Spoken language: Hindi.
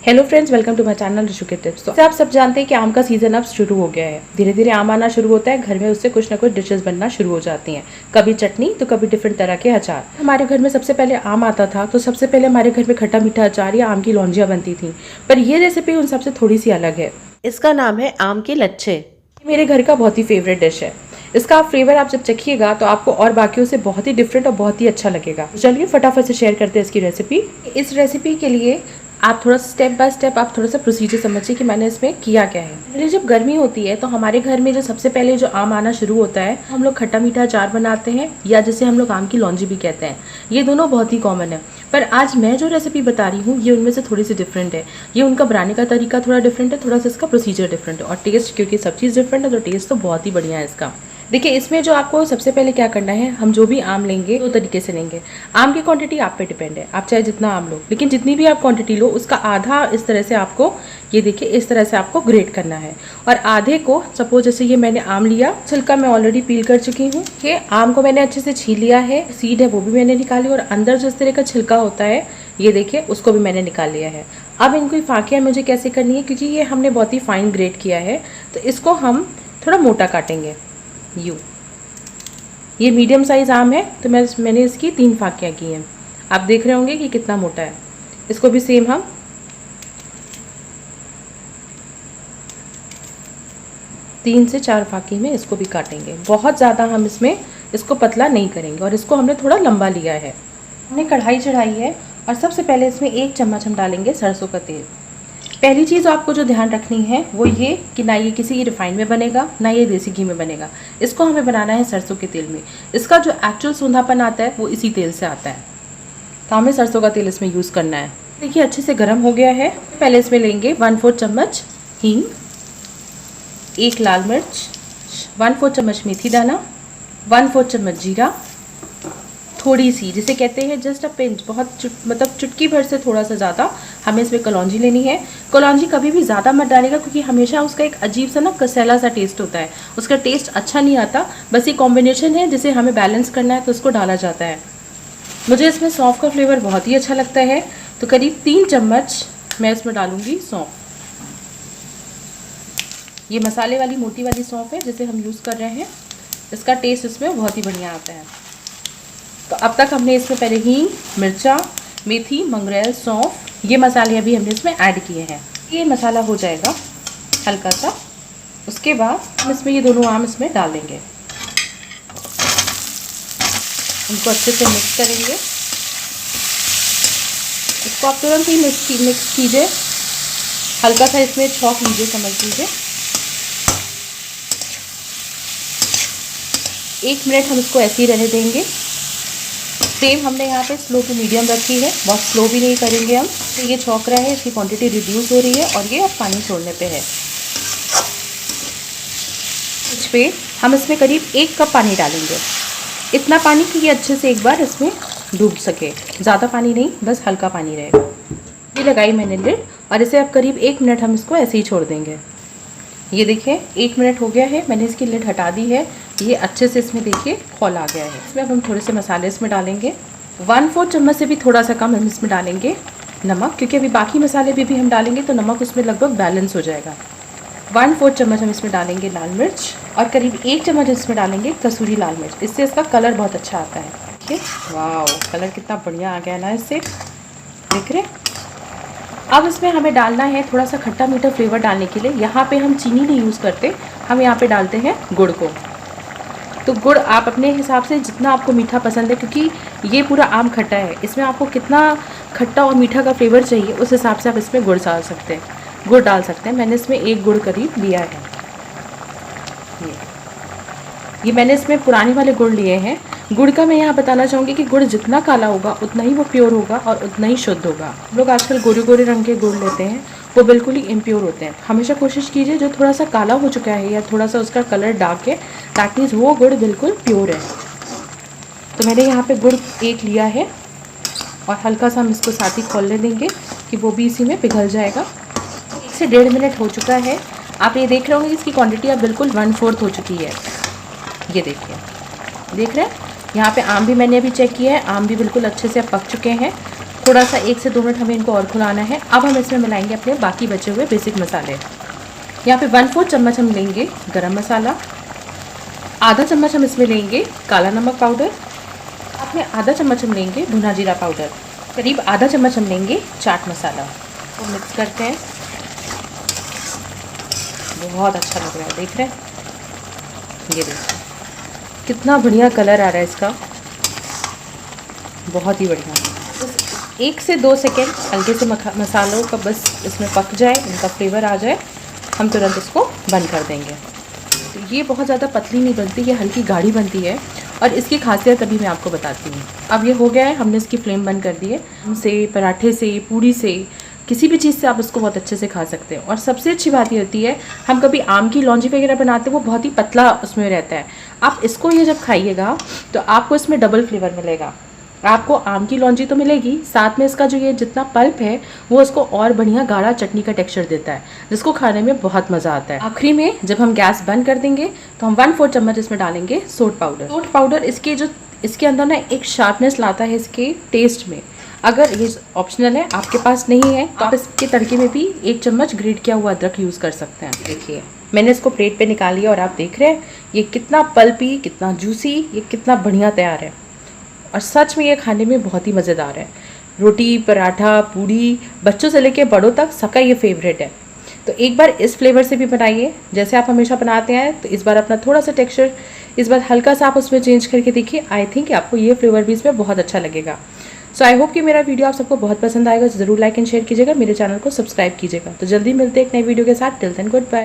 Hello friends, welcome to my channel Rishu के टिप्स। तो आप सब जानते हैं कि आम का सीजन अब शुरू हो गया है। धीरे धीरे आम आना शुरू होता है, घर में उससे कुछ ना कुछ डिशेस बनना शुरू हो जाती हैं। कभी चटनी तो कभी डिफरेंट तरह के अचार। हमारे घर में सबसे पहले आम आता था तो सबसे पहले हमारे घर में खट्टा मीठा अचार या आम की लौंजियाँ बनती थी, पर ये रेसिपी उन सबसे थोड़ी सी अलग है। इसका नाम है आम के लच्छे। मेरे घर का बहुत ही फेवरेट डिश है। इसका फ्लेवर आप जब चखिएगा तो आपको और बाकियों से बहुत ही डिफरेंट और बहुत ही अच्छा लगेगा। चलिए फटाफट से शेयर करते हैं इसकी रेसिपी। इस रेसिपी के लिए आप थोड़ा स्टेप बाय स्टेप आप थोड़ा सा प्रोसीजर समझिए कि मैंने इसमें किया क्या है। पहले जब गर्मी होती है तो हमारे घर में जो सबसे पहले जो आम आना शुरू होता है, हम लोग खट्टा मीठा अचार बनाते हैं या जिसे हम लोग आम की लौंजी भी कहते हैं। ये दोनों बहुत ही कॉमन है, पर आज मैं जो रेसिपी बता रही हूँ ये उनमें से थोड़ी सी डिफरेंट है। ये उनका बनाने का तरीका थोड़ा डिफरेंट है, थोड़ा सा इसका प्रोसीजर डिफरेंट है, और टेस्ट क्योंकि सब चीज़ डिफरेंट है तो टेस्ट तो बहुत ही बढ़िया है इसका। देखिए, इसमें जो आपको सबसे पहले क्या करना है, हम जो भी आम लेंगे दो तरीके से लेंगे। आम की क्वांटिटी आप पे डिपेंड है, आप चाहे जितना आम लो, लेकिन जितनी भी आप क्वांटिटी लो उसका आधा इस तरह से आपको, ये देखिए इस तरह से आपको ग्रेट करना है। और आधे को, सपोज जैसे ये मैंने आम लिया, छिलका मैं ऑलरेडी पील कर चुकी हूँ। ये आम को मैंने अच्छे से छील लिया है, सीड है वो भी मैंने निकाली, और अंदर जो इस तरह का छिलका होता है ये देखिए उसको भी मैंने निकाल लिया है। अब इनको फाकियाँ मुझे कैसे करनी है, क्योंकि ये हमने बहुत ही फाइन ग्रेट किया है तो इसको हम थोड़ा मोटा काटेंगे। ये मीडियम साइज़ आम है तो मैंने इसकी 3 फाकियाँ की हैं। आप देख रहे होंगे कि कितना मोटा है। इसको भी सेम हम 3 से 4 फाकी में इसको भी काटेंगे। बहुत ज़्यादा हम इसमें इसको पतला नहीं करेंगे, और इसको हमने थोड़ा लंबा लिया है। हमने कढ़ाई चढ़ाई है और सबसे पहले इसमें 1 चम्मच हम डालेंगे सरसों का तेल। पहली चीज़ आपको जो ध्यान रखनी है वो ये कि ना ये किसी रिफाइंड में बनेगा ना ये देसी घी में बनेगा। इसको हमें बनाना है सरसों के तेल में। इसका जो एक्चुअल सूंधापन आता है वो इसी तेल से आता है, तो हमें सरसों का तेल इसमें यूज़ करना है। देखिए अच्छे से गर्म हो गया है। पहले इसमें लेंगे 1/4 चम्मच हींग, 1 लाल मिर्च, 1/4 चम्मच मेथी दाना, 1/4 चम्मच जीरा, थोड़ी सी, जिसे कहते हैं जस्ट अ पिंच, बहुत मतलब चुटकी भर से थोड़ा सा ज़्यादा हमें इसमें कलौंजी लेनी है। कलौंजी कभी भी ज़्यादा मत डालेगा, क्योंकि हमेशा उसका एक अजीब सा ना कसैला सा टेस्ट होता है, उसका टेस्ट अच्छा नहीं आता। बस ये कॉम्बिनेशन है जिसे हमें बैलेंस करना है तो उसको डाला जाता है। मुझे इसमें सौंफ का फ्लेवर बहुत ही अच्छा लगता है, तो करीब 3 चम्मच मैं इसमें डालूँगी सौंफ। ये मसाले वाली मोटी वाली सौंफ है जिसे हम यूज़ कर रहे हैं, इसका टेस्ट इसमें बहुत ही बढ़िया आता है। तो अब तक हमने इसमें पहले हींग, मिर्चा, मेथी, मंगरेल, सौंफ, ये मसाले अभी हमने इसमें ऐड किए हैं। ये मसाला हो जाएगा हल्का सा, उसके बाद हम इसमें ये दोनों आम इसमें डाल देंगे। इनको अच्छे से मिक्स करेंगे। इसको आप तुरंत ही मिक्स कीजिए, हल्का सा इसमें छौंक लीजिए, समझ लीजिए। 1 मिनट हम इसको ऐसे ही रहने देंगे। फ्लेम हमने यहाँ पे स्लो टू मीडियम रखी है, बहुत स्लो भी नहीं करेंगे हम। तो ये छौंक रहा है, इसकी क्वांटिटी रिड्यूस हो रही है और ये अब पानी छोड़ने पे है। इस पे हम इसमें करीब 1 कप पानी डालेंगे, इतना पानी कि ये अच्छे से एक बार इसमें डूब सके। ज़्यादा पानी नहीं, बस हल्का पानी रहेगा। ये लगाई मैंने लिड, और इसे अब करीब 1 मिनट हम इसको ऐसे ही छोड़ देंगे। ये देखिए 1 मिनट हो गया है, मैंने इसकी लिड हटा दी है। ये अच्छे से इसमें देखिए खौल आ गया है। इसमें अब हम थोड़े से मसाले इसमें डालेंगे। 1/4 चम्मच से भी थोड़ा सा कम हम इसमें डालेंगे नमक, क्योंकि अभी बाकी मसाले भी हम डालेंगे तो नमक उसमें लगभग बैलेंस हो जाएगा। 1/4 चम्मच हम इसमें डालेंगे लाल मिर्च, और करीब 1 चम्मच इसमें डालेंगे कसूरी लाल मिर्च। इससे इसका कलर बहुत अच्छा आता है। देखिए वाह, कलर कितना बढ़िया आ गया ना इससे, देख रहे। अब इसमें हमें डालना है थोड़ा सा खट्टा मीठा फ्लेवर डालने के लिए। यहाँ पे हम चीनी नहीं यूज़ करते, हम यहाँ पे डालते हैं गुड़ को। तो गुड़ आप अपने हिसाब से जितना आपको मीठा पसंद है, क्योंकि ये पूरा आम खट्टा है, इसमें आपको कितना खट्टा और मीठा का फ्लेवर चाहिए उस हिसाब से आप इसमें गुड़ डाल सकते हैं, गुड़ डाल सकते हैं। मैंने इसमें 1 गुड़ करीब लिया है। ये मैंने इसमें पुराने वाले गुड़ लिए हैं। गुड़ का मैं यहाँ बताना चाहूँगी कि गुड़ जितना काला होगा उतना ही वो प्योर होगा और उतना ही शुद्ध होगा। लोग आजकल गोरे गोरे रंग के गुड़ लेते हैं, वो बिल्कुल ही इम्प्योर होते हैं। हमेशा कोशिश कीजिए जो थोड़ा सा काला हो चुका है या थोड़ा सा उसका कलर डार्क है, दैट मीन्स वो गुड़ बिल्कुल प्योर है। तो मैंने यहाँ पे गुड़ 1 लिया है, और हल्का सा हम इसको साथ ही खोलने देंगे कि वो भी इसी में पिघल जाएगा। 1 से 1.5 मिनट हो चुका है। आप ये देख रहे होंगे इसकी क्वान्टिटी अब बिल्कुल 1/4 हो चुकी है। ये देखिए, देख रहे हैं, यहाँ पे आम भी मैंने अभी चेक किया है, आम भी बिल्कुल अच्छे से पक चुके हैं। थोड़ा सा 1 से 2 मिनट हमें इनको और खुलाना है। अब हम इसमें मिलाएंगे अपने बाकी बचे हुए बेसिक मसाले। यहाँ पे 1/4 चम्मच हम लेंगे गरम मसाला, आधा चम्मच हम इसमें लेंगे काला नमक पाउडर, साथ में आधा चम्मच हम लेंगे भुना जीरा पाउडर, करीब आधा चम्मच हम लेंगे चाट मसाला। तो मिक्स करते हैं। बहुत अच्छा लग रहा है, देख रहे हैं? ये देखिए कितना बढ़िया कलर आ रहा है इसका, बहुत ही बढ़िया। बस 1 से 2 सेकेंड हल्के से मसालों का बस इसमें पक जाए, इनका फ्लेवर आ जाए, हम तुरंत इसको बंद कर देंगे। तो ये बहुत ज़्यादा पतली नहीं बनती, ये हल्की गाढ़ी बनती है और इसकी खासियत अभी मैं आपको बताती हूँ। अब ये हो गया है, हमने इसकी फ्लेम बंद कर दी है। हमसे पराठे से, पूरी से, किसी भी चीज़ से आप इसको बहुत अच्छे से खा सकते हैं। और सबसे अच्छी बात ये होती है, हम कभी आम की लौंजी वगैरह बनाते हैं, वो बहुत ही पतला उसमें रहता है। आप इसको ये जब खाइएगा तो आपको इसमें डबल फ्लेवर मिलेगा। आपको आम की लौंजी तो मिलेगी, साथ में इसका जो ये जितना पल्प है वो इसको और बढ़िया गाढ़ा चटनी का टेक्सचर देता है, जिसको खाने में बहुत मज़ा आता है। आखिरी में जब हम गैस बंद कर देंगे तो हम 1/4 चम्मच इसमें डालेंगे सोट पाउडर। सोट पाउडर इसके अंदर ना एक शार्पनेस लाता है इसके टेस्ट में। अगर ये ऑप्शनल है, आपके पास नहीं है तो आप इसके तड़के में भी 1 चम्मच ग्रेट किया हुआ अदरक यूज़ कर सकते हैं। देखिए मैंने इसको प्लेट पे निकाल लिया और आप देख रहे हैं ये कितना पल्पी, कितना जूसी, ये कितना बढ़िया तैयार है। और सच में ये खाने में बहुत ही मज़ेदार है। रोटी, पराठा, पूड़ी, बच्चों से लेके बड़ों तक सबका ये फेवरेट है। तो एक बार इस फ्लेवर से भी बनाइए जैसे आप हमेशा बनाते हैं। तो इस बार अपना थोड़ा सा टेक्सचर इस बार हल्का सा आप उसमें चेंज करके देखिए। आई थिंक आपको ये फ्लेवर भी इसमें बहुत अच्छा लगेगा। सो आई होप कि मेरा वीडियो आप सबको बहुत पसंद आएगा। ज़रूर लाइक एंड शेयर कीजिएगा, मेरे चैनल को सब्सक्राइब कीजिएगा। तो जल्दी मिलते हैं एक नई वीडियो के साथ। Till then good bye.